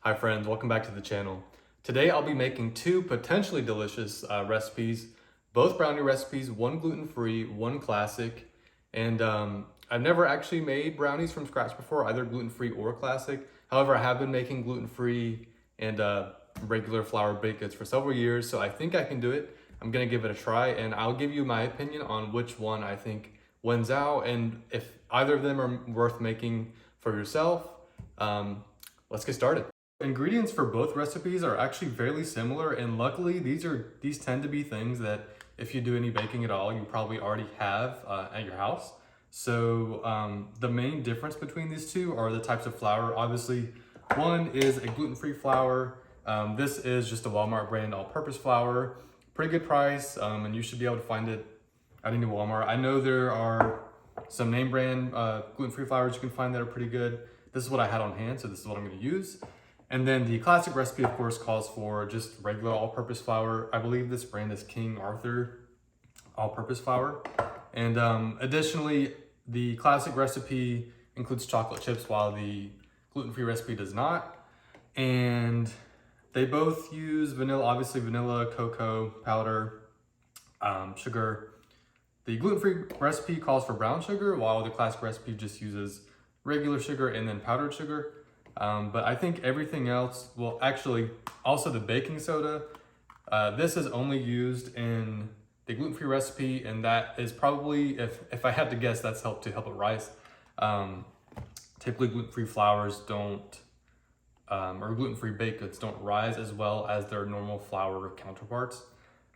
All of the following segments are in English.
Hi friends, welcome back to the channel. Today I'll be making two potentially delicious recipes, both brownie recipes, one gluten-free, one classic. And I've never actually made brownies from scratch before, either gluten-free or classic. However, I have been making gluten-free and regular flour baked goods for several years, so I think I can do it. I'm gonna give it a try and I'll give you my opinion on which one I think wins out and if either of them are worth making for yourself. Let's get started. Ingredients for both recipes are actually fairly similar, and luckily these tend to be things that if you do any baking at all, you probably already have at your house. So the main difference between these two are the types of flour. Obviously, one is a gluten-free flour. This is just a Walmart brand all-purpose flour. Pretty good price, and you should be able to find it at any Walmart. I know there are some name brand gluten-free flours you can find that are pretty good. This is what I had on hand, so this is what I'm gonna use. And then the classic recipe, of course, calls for just regular all-purpose flour. I believe this brand is King Arthur all-purpose flour. And additionally, the classic recipe includes chocolate chips while the gluten-free recipe does not. And they both use vanilla, obviously vanilla, cocoa powder, sugar. The gluten-free recipe calls for brown sugar, while the classic recipe just uses regular sugar and then powdered sugar. But I think everything else, well, actually, also the baking soda, this is only used in the gluten-free recipe, and that is probably, if I had to guess, that's to help it rise. Typically gluten-free flours don't, or gluten-free baked goods don't rise as well as their normal flour counterparts.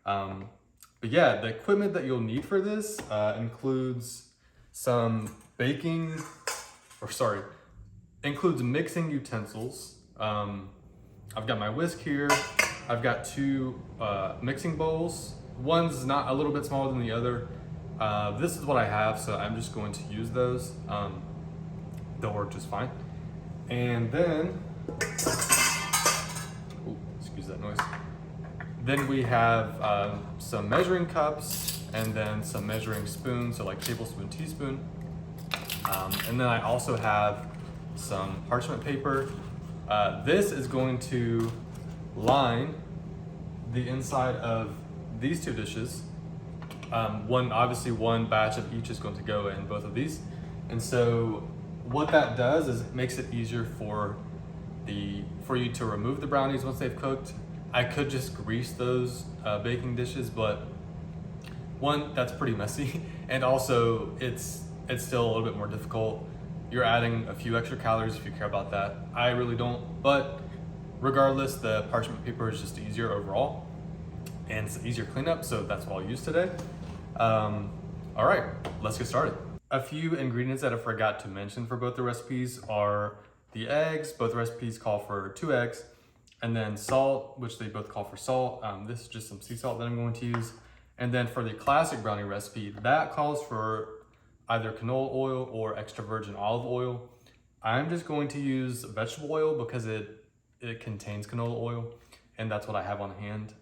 But yeah, the equipment that you'll need for this includes includes mixing utensils. I've got my whisk here. I've got two mixing bowls. One's not a little bit smaller than the other. This is what I have, so I'm just going to use those. They'll work just fine. And then, excuse that noise. Then we have some measuring cups and then some measuring spoons, so like tablespoon, teaspoon. And then I also have some parchment paper. This is going to line the inside of these two dishes. Obviously one batch of each is going to go in both of these. And so what that does is it makes it easier for you to remove the brownies once they've cooked. I could just grease those baking dishes, but one, that's pretty messy. And also it's still a little bit more difficult. You're adding a few extra calories if you care about that. I really don't, but regardless, the parchment paper is just easier overall and it's easier cleanup, so that's what I'll use today. All right, let's get started. A few ingredients that I forgot to mention for both the recipes are the eggs. Both recipes call for 2 eggs, and then salt, which they both call for salt. This is just some sea salt that I'm going to use. And then for the classic brownie recipe, that calls for either canola oil or extra virgin olive oil. I'm just going to use vegetable oil because it contains canola oil, and that's what I have on hand.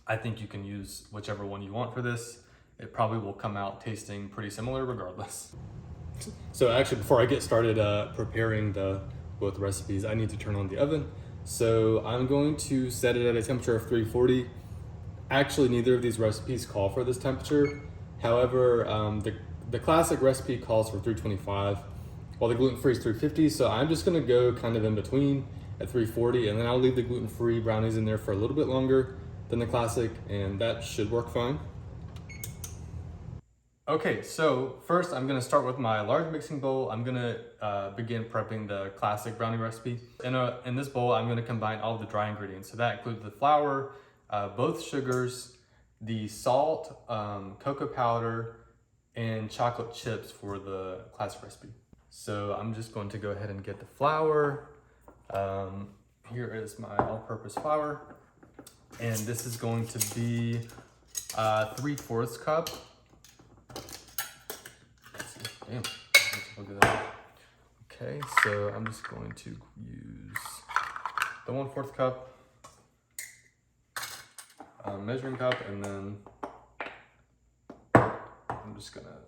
I think you can use whichever one you want for this. It probably will come out tasting pretty similar regardless. So actually, before I get started preparing both recipes, I need to turn on the oven. So I'm going to set it at a temperature of 340. Actually, neither of these recipes call for this temperature. However, the classic recipe calls for 325, while the gluten-free is 350. So I'm just gonna go kind of in between at 340, and then I'll leave the gluten-free brownies in there for a little bit longer than the classic, and that should work fine. Okay, so first I'm gonna start with my large mixing bowl. I'm gonna begin prepping the classic brownie recipe. In this bowl, I'm gonna combine all of the dry ingredients. So that includes the flour, both sugars, the salt, cocoa powder, and chocolate chips for the classic recipe. So I'm just going to go ahead and get the flour. Here is my all-purpose flour. And this is going to be 3/4 cup. Damn, look at that. Okay, so I'm just going to use the 1/4 cup measuring cup, and then I'm just gonna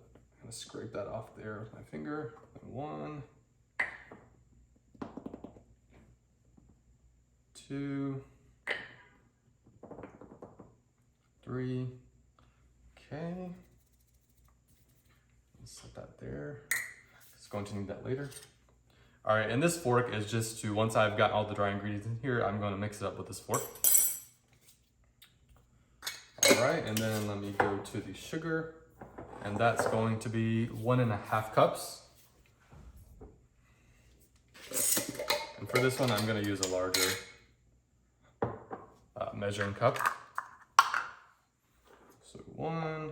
scrape that off there with my finger. And 1, 2, 3. Okay. Let's set that there. It's going to need that later. All right, and this fork is just to, once I've got all the dry ingredients in here, I'm going to mix it up with this fork. All right, and then let me go to the sugar, and that's going to be 1.5 cups. And for this one, I'm going to use a larger measuring cup. So 1,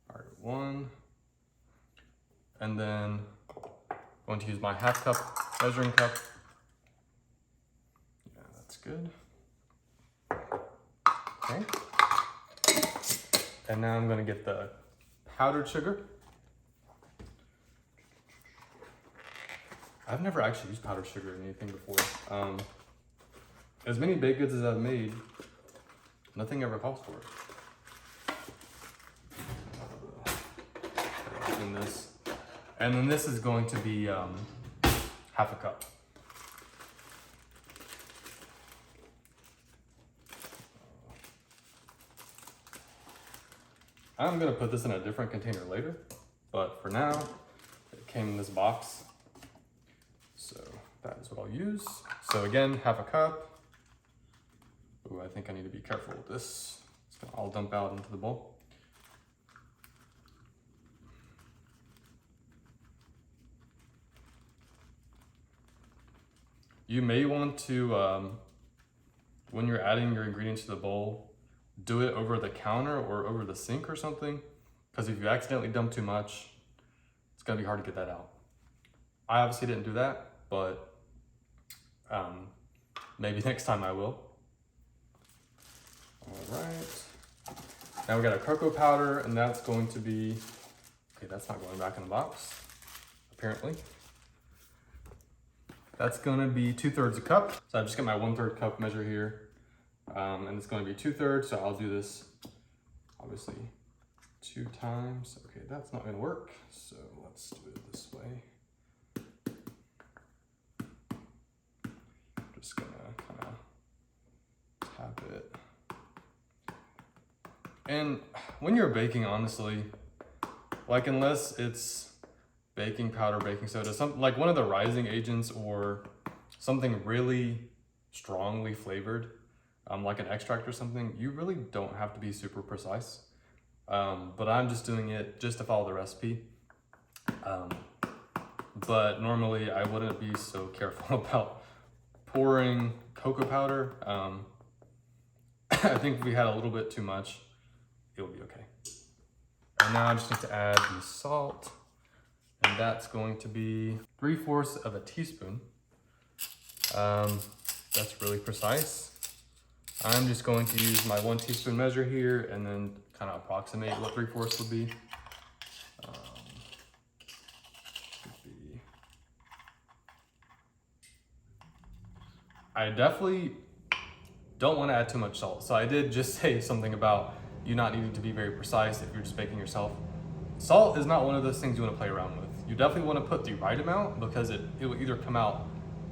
all right, 1, and then I'm going to use my 1/2 cup measuring cup. Yeah, that's good. Okay. And now I'm going to get the powdered sugar. I've never actually used powdered sugar in anything before. As many baked goods as I've made, nothing ever calls for it. In this. And then this is going to be 1/2 cup. I'm gonna put this in a different container later, but for now, it came in this box. So that is what I'll use. So again, 1/2 cup. Ooh, I think I need to be careful with this. It's gonna all dump out into the bowl. You may want to, when you're adding your ingredients to the bowl, do it over the counter or over the sink or something, because if you accidentally dump too much, it's gonna be hard to get that out. I obviously didn't do that, but maybe next time I will. All right, now we got our cocoa powder, and that's going to be, okay, that's not going back in the box, apparently. That's gonna be 2/3 a cup. So I've just got my 1/3 cup measure here. And it's gonna be 2/3, so I'll do this, obviously, 2 times. Okay, that's not gonna work, so let's do it this way. Just gonna kind of tap it. And when you're baking, honestly, like unless it's baking powder, baking soda, something like one of the rising agents or something really strongly flavored, like an extract or something, you really don't have to be super precise. But I'm just doing it just to follow the recipe. But normally I wouldn't be so careful about pouring cocoa powder. I think if we had a little bit too much, it would be okay. And now I just need to add the salt. And that's going to be 3/4 of a teaspoon. That's really precise. I'm just going to use my 1 teaspoon measure here and then kind of approximate what 3/4 would be. I definitely don't want to add too much salt. So I did just say something about you not needing to be very precise if you're just baking yourself. Salt is not one of those things you want to play around with. You definitely want to put the right amount because it will either come out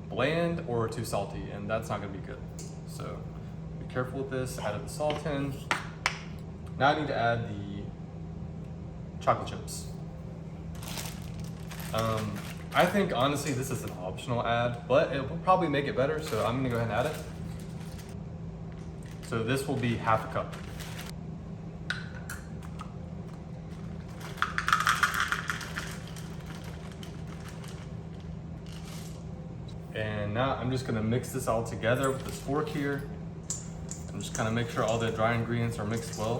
bland or too salty, and that's not going to be good. So be careful with this. Added the salt in. Now I need to add the chocolate chips. I think honestly this is an optional add, but it will probably make it better, so I'm going to go ahead and add it. So this will be 1/2 cup. And now I'm just gonna mix this all together with this fork here. And just kind of make sure all the dry ingredients are mixed well.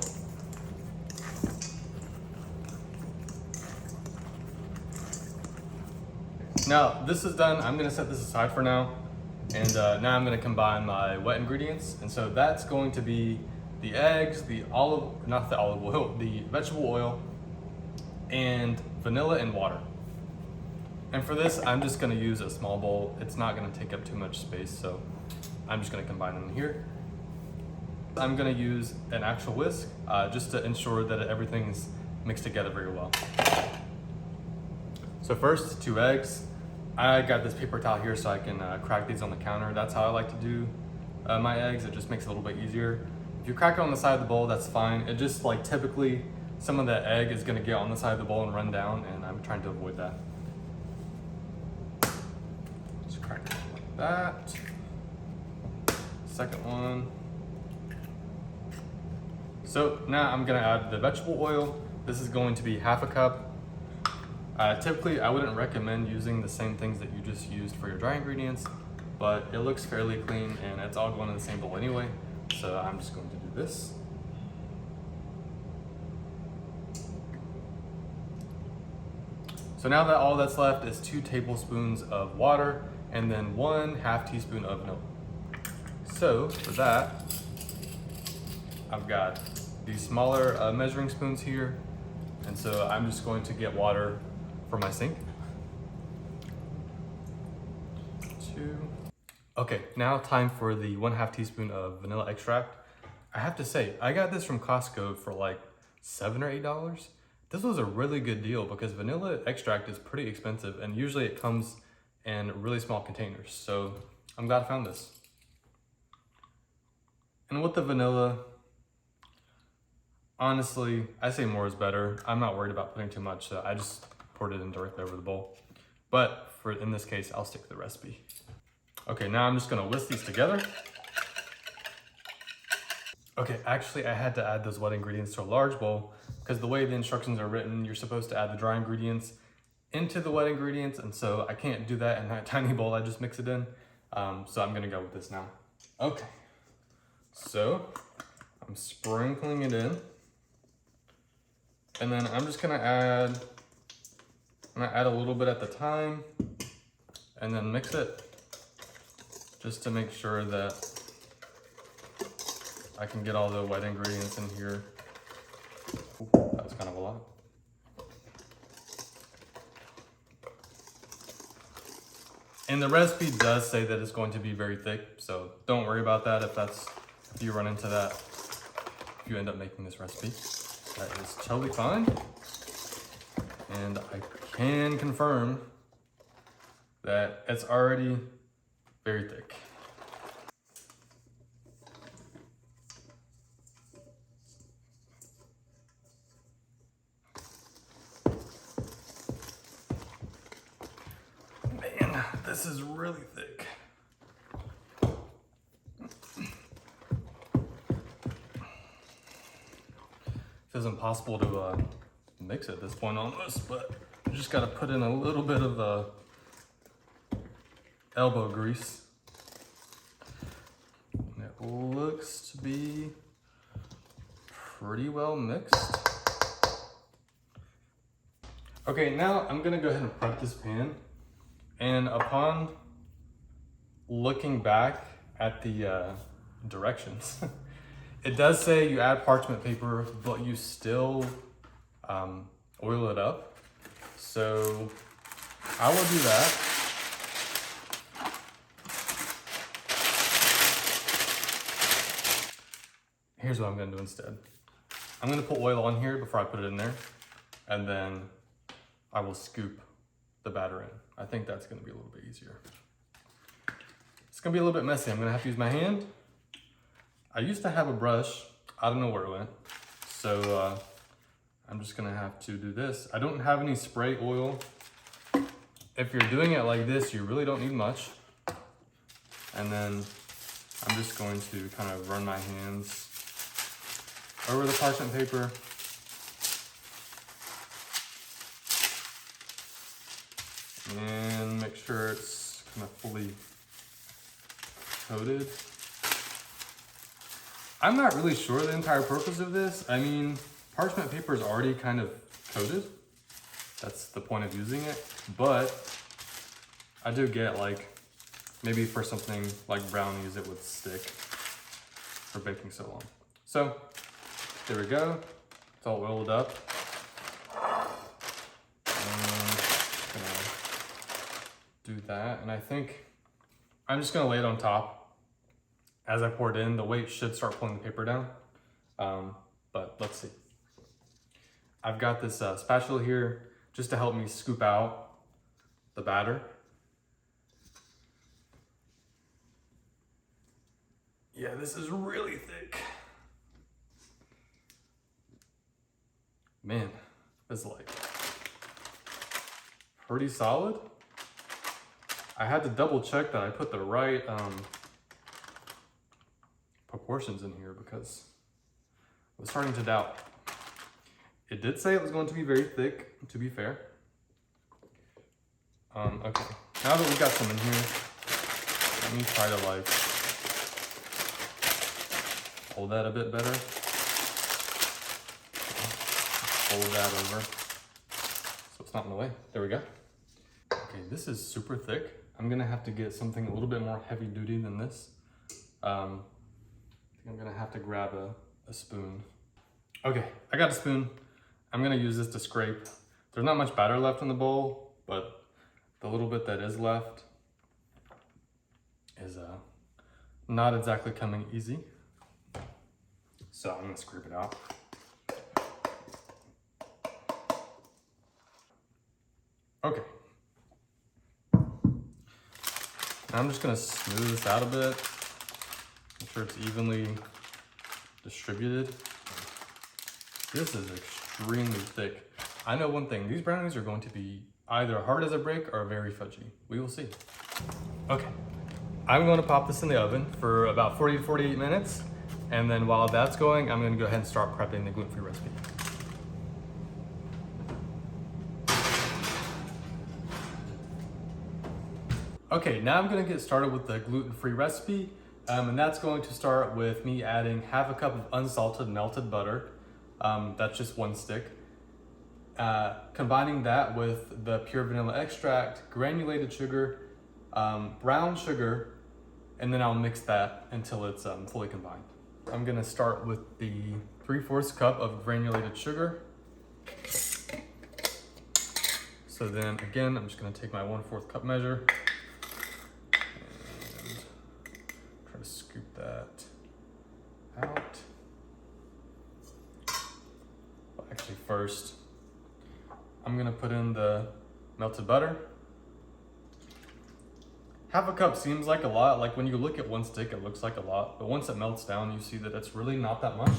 Now this is done. I'm gonna set this aside for now. And now I'm gonna combine my wet ingredients. And so that's going to be the eggs, the not the olive oil, the vegetable oil, and vanilla and water. And for this, I'm just gonna use a small bowl. It's not gonna take up too much space, so I'm just gonna combine them here. I'm gonna use an actual whisk just to ensure that everything is mixed together very well. So first, 2 eggs. I got this paper towel here so I can crack these on the counter. That's how I like to do my eggs. It just makes it a little bit easier. If you crack it on the side of the bowl, that's fine. It just like typically some of the egg is gonna get on the side of the bowl and run down, and I'm trying to avoid that. Just crack it like that. Second one. So now I'm gonna add the vegetable oil. This is going to be half a cup. Typically, I wouldn't recommend using the same things that you just used for your dry ingredients, but it looks fairly clean and it's all going in the same bowl anyway. So I'm just going to do this. So now that all that's left is 2 tablespoons of water and then 1/2 teaspoon of vanilla. So for that, I've got these smaller measuring spoons here. And so I'm just going to get water for my sink. 2. Okay, now time for the 1/2 teaspoon of vanilla extract. I have to say, I got this from Costco for like $7 or $8. This was a really good deal because vanilla extract is pretty expensive and usually it comes in really small containers. So I'm glad I found this. And with the vanilla, honestly, I say more is better. I'm not worried about putting too much, so I just poured it in directly over the bowl. But in this case, I'll stick to the recipe. Okay, now I'm just gonna whisk these together. Okay, actually I had to add those wet ingredients to a large bowl because the way the instructions are written, you're supposed to add the dry ingredients into the wet ingredients, and so I can't do that in that tiny bowl I just mix it in. So I'm gonna go with this now. Okay, so I'm sprinkling it in. And then I'm just gonna add a little bit at the time and then mix it just to make sure that I can get all the wet ingredients in here. Ooh, that was kind of a lot. And the recipe does say that it's going to be very thick, so don't worry about that if you run into that, if you end up making this recipe. That is totally fine. And I can confirm that it's already very thick. Man, this is really thick. Feels impossible to mix at this point almost, but you just gotta put in a little bit of elbow grease. And it looks to be pretty well mixed. Okay, now I'm gonna go ahead and prep this pan. And upon looking back at the directions, it does say you add parchment paper, but you still oil it up. So I will do that. Here's what I'm gonna do instead. I'm gonna put oil on here before I put it in there, and then I will scoop the batter in. I think that's gonna be a little bit easier. It's gonna be a little bit messy. I'm gonna have to use my hand. I used to have a brush. I don't know where it went. So I'm just gonna have to do this. I don't have any spray oil. If you're doing it like this, you really don't need much. And then I'm just going to kind of run my hands over the parchment paper. And make sure it's kind of fully coated. I'm not really sure the entire purpose of this. I mean, parchment paper is already kind of coated. That's the point of using it. But I do get like, maybe for something like brownies, it would stick for baking so long. So there we go. It's all oiled up. And just gonna do that. And I think I'm just gonna lay it on top. As I pour it in, the weight should start pulling the paper down. But let's see. I've got this spatula here just to help me scoop out the batter. Yeah, this is really thick. Man, it's like pretty solid. I had to double check that I put the right proportions in here because I was starting to doubt. It did say it was going to be very thick, to be fair. Okay, now that we got some in here, let me try to like hold that a bit better. Fold that over so it's not in the way. There we go. Okay, this is super thick. I'm gonna have to get something a little bit more heavy duty than this. I think I'm gonna have to grab a spoon. Okay, I got a spoon. I'm gonna use this to scrape. There's not much batter left in the bowl, but the little bit that is left is not exactly coming easy. So I'm gonna scrape it out. Okay. Now I'm just gonna smooth this out a bit. Make sure it's evenly distributed. This is extremely thick. I know one thing, these brownies are going to be either hard as a brick or very fudgy. We will see. Okay, I'm going to pop this in the oven for about 40 to 48 minutes. And then while that's going, I'm going to go ahead and start prepping the gluten-free recipe. Okay, now I'm going to get started with the gluten-free recipe. And that's going to start with me adding half a cup of unsalted melted butter. That's just one stick. Combining that with the pure vanilla extract, granulated sugar, brown sugar, and then I'll mix that until it's fully combined. I'm gonna start with the 3/4 cup of granulated sugar. So then again, I'm just gonna take my 1/4 cup measure and try to scoop that out. Well, actually first, I'm gonna put in the melted butter. Half a cup seems like a lot. Like when you look at one stick, it looks like a lot, but once it melts down, you see that it's really not that much.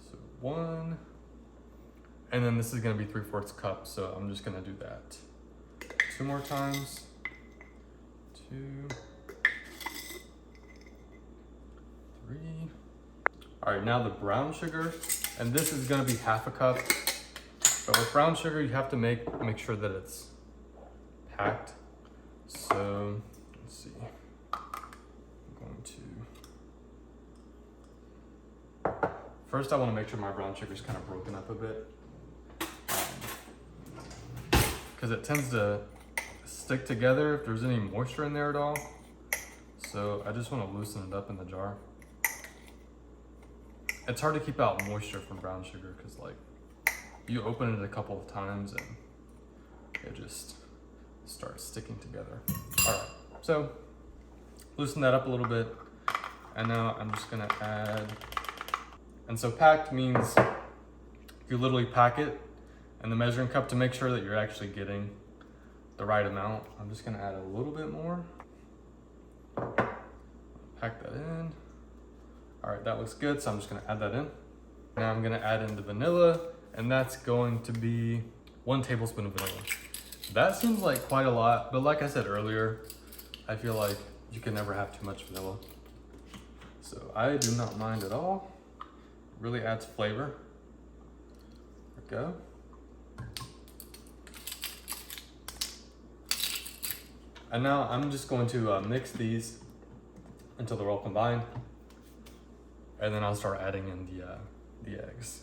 So 1, and then this is gonna be 3/4 cup, so I'm just gonna do that 2 more times. 2, 3. All right, now the brown sugar, and this is gonna be half a cup. But with brown sugar, you have to make sure that it's packed. So let's see. I'm going to first I want to make sure my brown sugar is kind of broken up a bit, because it tends to stick together if there's any moisture in there at all. So I just want to loosen it up in the jar. It's hard to keep out moisture from brown sugar because like you open it a couple of times and it just starts sticking together. All right, so loosen that up a little bit. And now I'm just gonna add, and so packed means you literally pack it in the measuring cup to make sure that you're actually getting the right amount. I'm just gonna add a little bit more. Pack that in. All right, that looks good, so I'm just gonna add that in. Now I'm gonna add in the vanilla, and that's going to be 1 tablespoon of vanilla. That seems like quite a lot, but like I said earlier, I feel like you can never have too much vanilla. So I do not mind at all. It really adds flavor. There we go. And now I'm just going to mix these until they're all combined. And then I'll start adding in the eggs.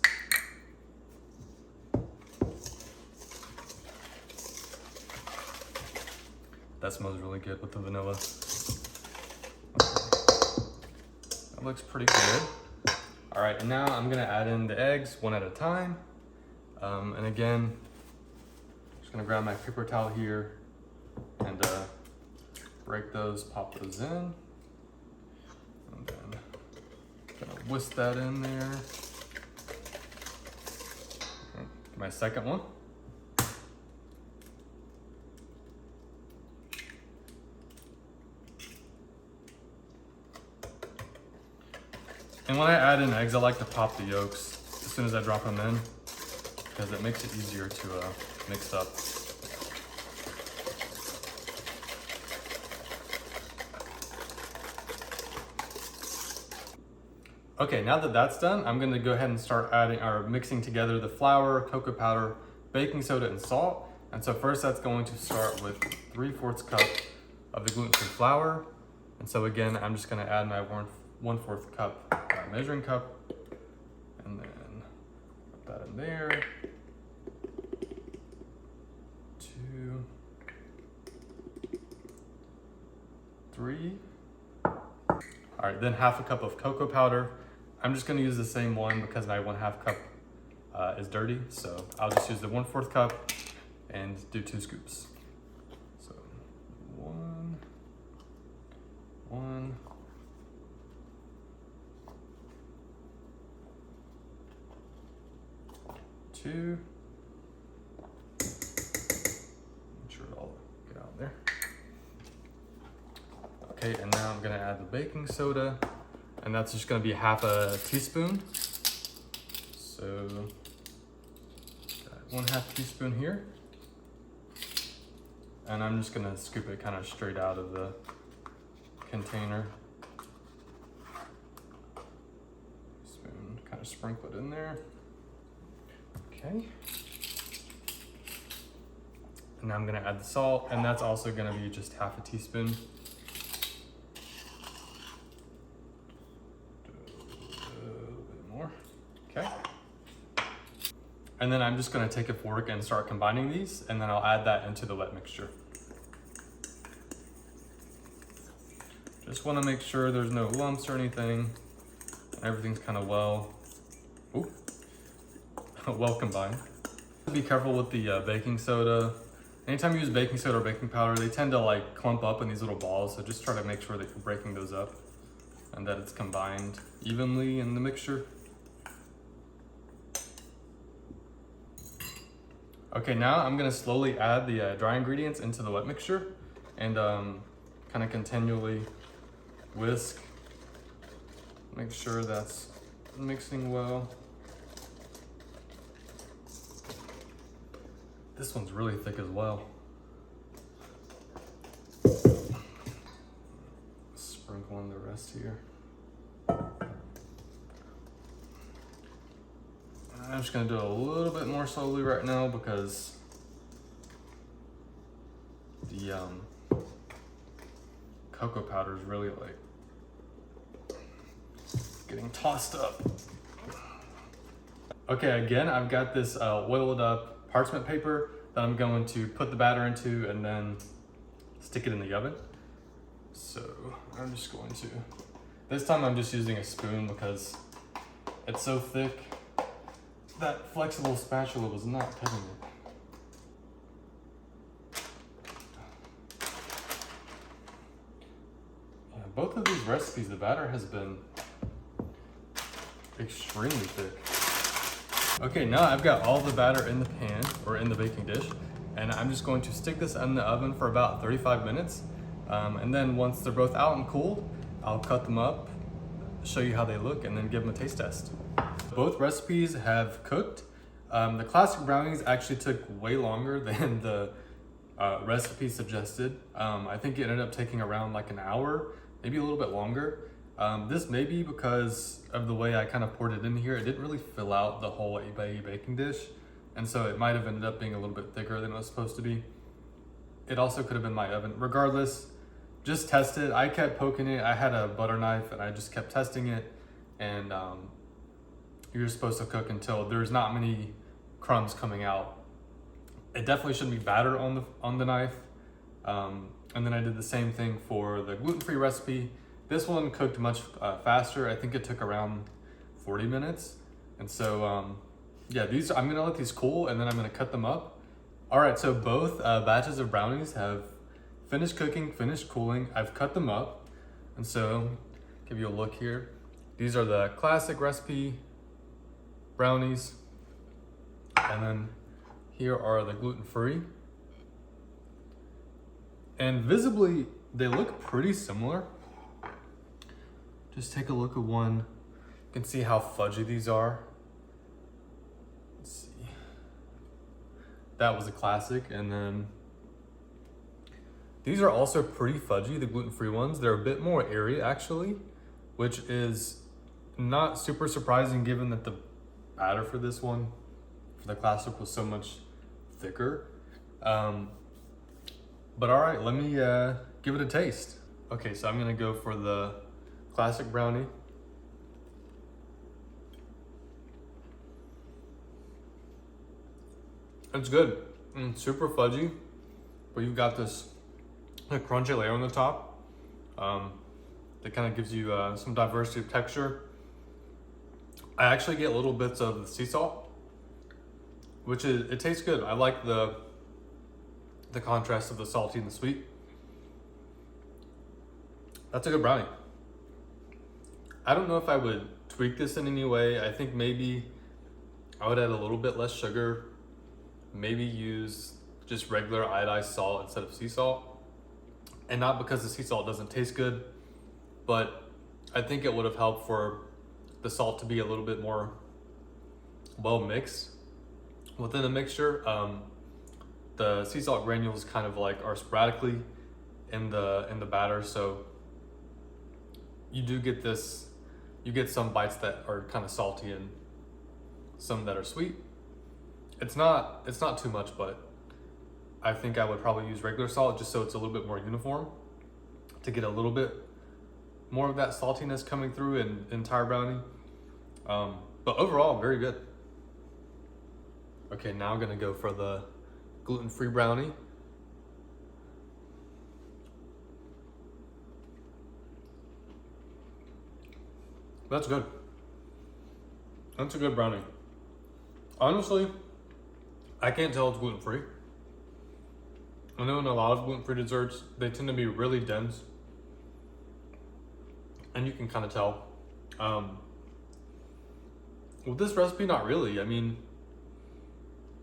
That smells really good with the vanilla. That looks pretty good. All right, and now I'm gonna add in the eggs one at a time. And again, I'm just gonna grab my paper towel here and break those, pop those in. And then gonna whisk that in there. Okay, my second one. And when I add in eggs, I like to pop the yolks as soon as I drop them in because it makes it easier to mix up. Okay, now that that's done, I'm gonna go ahead and start adding or mixing together the flour, cocoa powder, baking soda, and salt. And so first that's going to start with 3/4 cup of the gluten-free flour. And so again, I'm just gonna add my 1/4 cup measuring cup, and then put that in there. 2, 3. All right, then 1/2 cup of cocoa powder. I'm just gonna use the same one because my 1/2 cup is dirty. So I'll just use the 1/4 cup and do 2 scoops. So 1, 2. Make sure it all get out there. Okay, and now I'm gonna add the baking soda, and that's just gonna be 1/2 teaspoon. So got 1/2 teaspoon here. And I'm just gonna scoop it kind of straight out of the container. Spoon, kind of sprinkle it in there. Okay. And now I'm gonna add the salt, and that's also gonna be just 1/2 teaspoon. Okay. And then I'm just gonna take a fork and start combining these, and then I'll add that into the wet mixture. Just wanna make sure there's no lumps or anything. Everything's kind of well combined. Be careful with the baking soda. Anytime you use baking soda or baking powder, they tend to like clump up in these little balls. So just try to make sure that you're breaking those up and that it's combined evenly in the mixture. Okay, now I'm gonna slowly add the dry ingredients into the wet mixture and kind of continually whisk. Make sure that's mixing well. This one's really thick as well. Sprinkle in the rest here. I'm just gonna do it a little bit more slowly right now because the cocoa powder is really like getting tossed up. Okay, again, I've got this oiled up parchment paper that I'm going to put the batter into and then stick it in the oven. So I'm just going to, this time I'm just using a spoon because it's so thick. That flexible spatula was not cutting it. Yeah, both of these recipes, the batter has been extremely thick. Okay, now I've got all the batter in the pan or in the baking dish, and I'm just going to stick this in the oven for about 35 minutes. And then once they're both out and cooled, I'll cut them up, show you how they look, and then give them a taste test. Both recipes have cooked. The classic brownies actually took way longer than the recipe suggested. I think it ended up taking around like an hour, maybe a little bit longer. This may be because of the way I kind of poured it in here. It didn't really fill out the whole baking dish. And so it might have ended up being a little bit thicker than it was supposed to be. It also could have been my oven. Regardless, just test it. I kept poking it. I had a butter knife and I just kept testing it. And you're supposed to cook until there's not many crumbs coming out. It definitely shouldn't be batter on the knife. And then I did the same thing for the gluten-free recipe. This one cooked much faster. I think it took around 40 minutes. And so, yeah, I'm gonna let these cool and then I'm gonna cut them up. All right, so both batches of brownies have finished cooking, finished cooling. I've cut them up. And so, give you a look here. These are the classic recipe brownies. And then here are the gluten-free. And visibly, they look pretty similar. Just take a look at one You can see how fudgy these are. Let's see. That was a classic. And then these are also pretty fudgy, the gluten-free ones. They're a bit more airy actually, which is not super surprising given that the batter for this one, for the classic, was so much thicker. But all right, let me give it a taste. Okay, so I'm gonna go for the classic brownie. It's good. Super fudgy, but you've got this crunchy layer on the top that kind of gives you some diversity of texture. I actually get little bits of sea salt, it tastes good. I like the contrast of the salty and the sweet. That's a good brownie. I don't know if I would tweak this in any way. I think maybe I would add a little bit less sugar, maybe use just regular iodized salt instead of sea salt. And not because the sea salt doesn't taste good, but I think it would have helped for the salt to be a little bit more well mixed within the mixture. The sea salt granules kind of like are sporadically in the batter, so you do get this. You get some bites that are kind of salty and some that are sweet. It's not too much, but I think I would probably use regular salt just so it's a little bit more uniform to get a little bit more of that saltiness coming through in entire brownie. But overall, very good. Okay, now I'm gonna go for the gluten-free brownie. That's good. That's a good brownie. Honestly, I can't tell it's gluten-free. I know in a lot of gluten-free desserts, they tend to be really dense. And you can kind of tell. With this recipe, not really. I mean,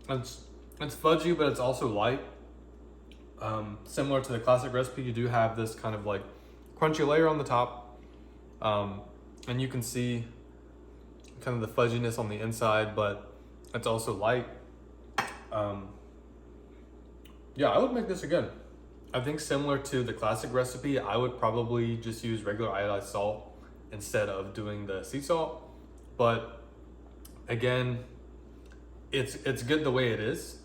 it's fudgy, but it's also light. Similar to the classic recipe, you do have this kind of like crunchy layer on the top. And you can see kind of the fudginess on the inside, but it's also light. Yeah, I would make this again. I think similar to the classic recipe, I would probably just use regular iodized salt instead of doing the sea salt. But again, it's good the way it is.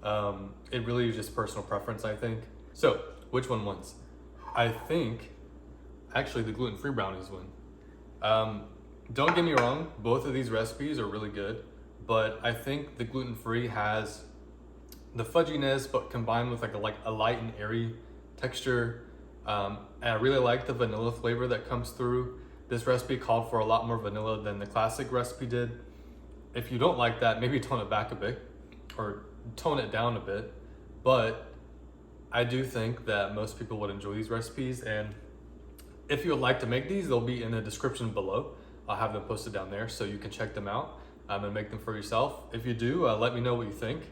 It really is just personal preference, I think. So, which one wins? I think actually the gluten-free brownies win. Don't get me wrong, both of these recipes are really good, but I think the gluten-free has the fudginess, but combined with like a light and airy texture. And I really like the vanilla flavor that comes through. This recipe called for a lot more vanilla than the classic recipe did. If you don't like that, maybe tone it back a bit or tone it down a bit. But I do think that most people would enjoy these recipes, and if you would like to make these, they'll be in the description below. I'll have them posted down there so you can check them out and make them for yourself. If you do, let me know what you think.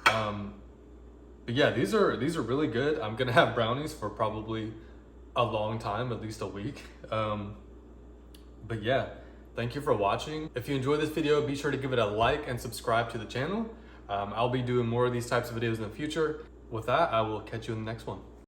But yeah, these are really good. I'm gonna have brownies for probably a long time, at least a week. But yeah, thank you for watching. If you enjoyed this video, be sure to give it a like and subscribe to the channel. I'll be doing more of these types of videos in the future. With that, I will catch you in the next one.